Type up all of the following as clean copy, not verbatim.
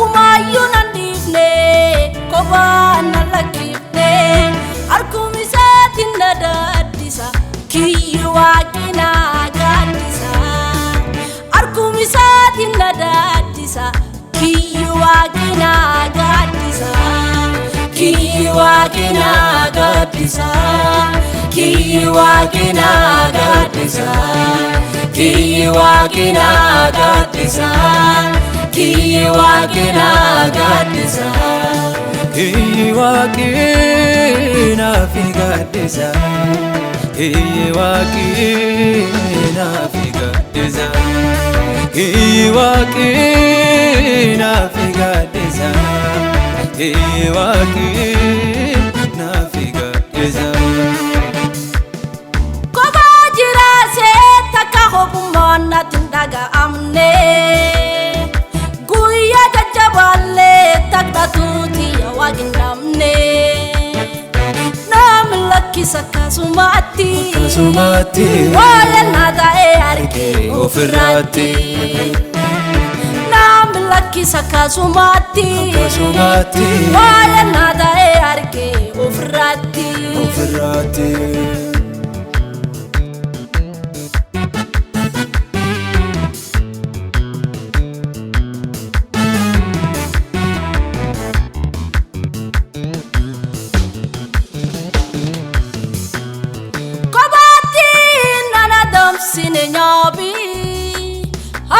takumayyuu nan dhiifne kophaa na lakkifne harkuma isaatiin na daaddisa kiyyi waaqinaa gaaddisa harkuma isaatiin na daaddisa kiyyi waaqinaa gaaddisa kiyyi waaqinaa gaaddisa kiyyi waaqinaa gaaddisa kiyyi waaqinaa gaaddisa kiyyi waaqinaa gaaddisa kiyyi waaqinaa fi gaaddisa kiyyi waaqinaa fi gaaddisa kiyyi waaqinaa fi gaaddisa kiyyi waaqinaa fi gaaddisa kophaa jiraasee takka hobummaan natti hin dhaga'amne guyyaa jajjabaallee takka tuuti yaa waaqinamne namni lakkisa akkasumatti waa'ee naa ta'ee argee ofirratti namni lakkisa akkasumatti waa'ee naa ta'ee argee ofirratti sine nyabi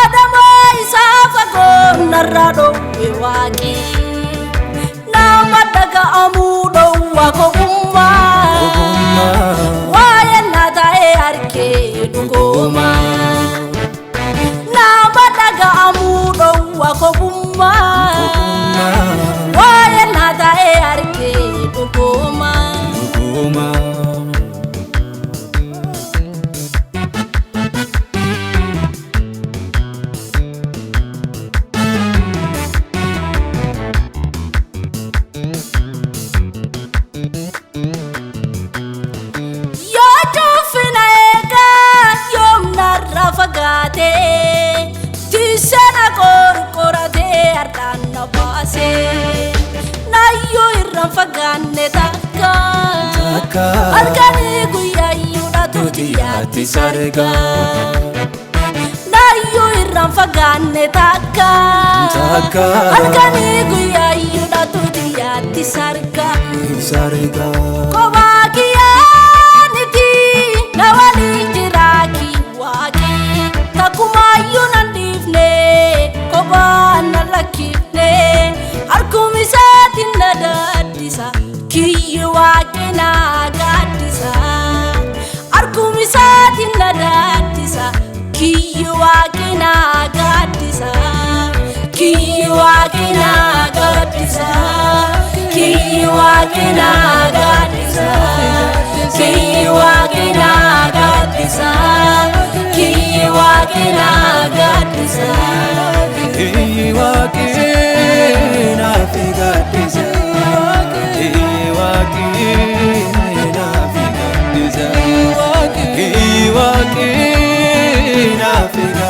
adama isafa gonarado waqi nama daga amudo wakobumma wayena tae arke dugoma nama daga amudo wakobumma wayena tae arke dugoma fagate tisana korkorate ardanna base nayo irran faganne takka argani guyayyuda tutiyatti sarga nayo irran faganne takka argani guyayyuda tutiyatti sarga kobakiyaniti nawali jiraki waqi takumayyuu nan dhiifne kophaa na lakkifne harkuma isaatiin na daaddisa kiyyi waaqinaa gaaddisa harkuma isaatiin na daaddisa kiyyi waaqinaa gaaddisa kiyyi waaqinaa gaaddisa kiyyi waaqinaa gaaddisa kiyyi waaqinaa gaaddisa kiyyi waaqinaa gaaddisa kiyyi waaqinaa fi gaaddisa kiyyi waaqinaa fi gaaddisa kiyyi waaqinaa fi gaaddisa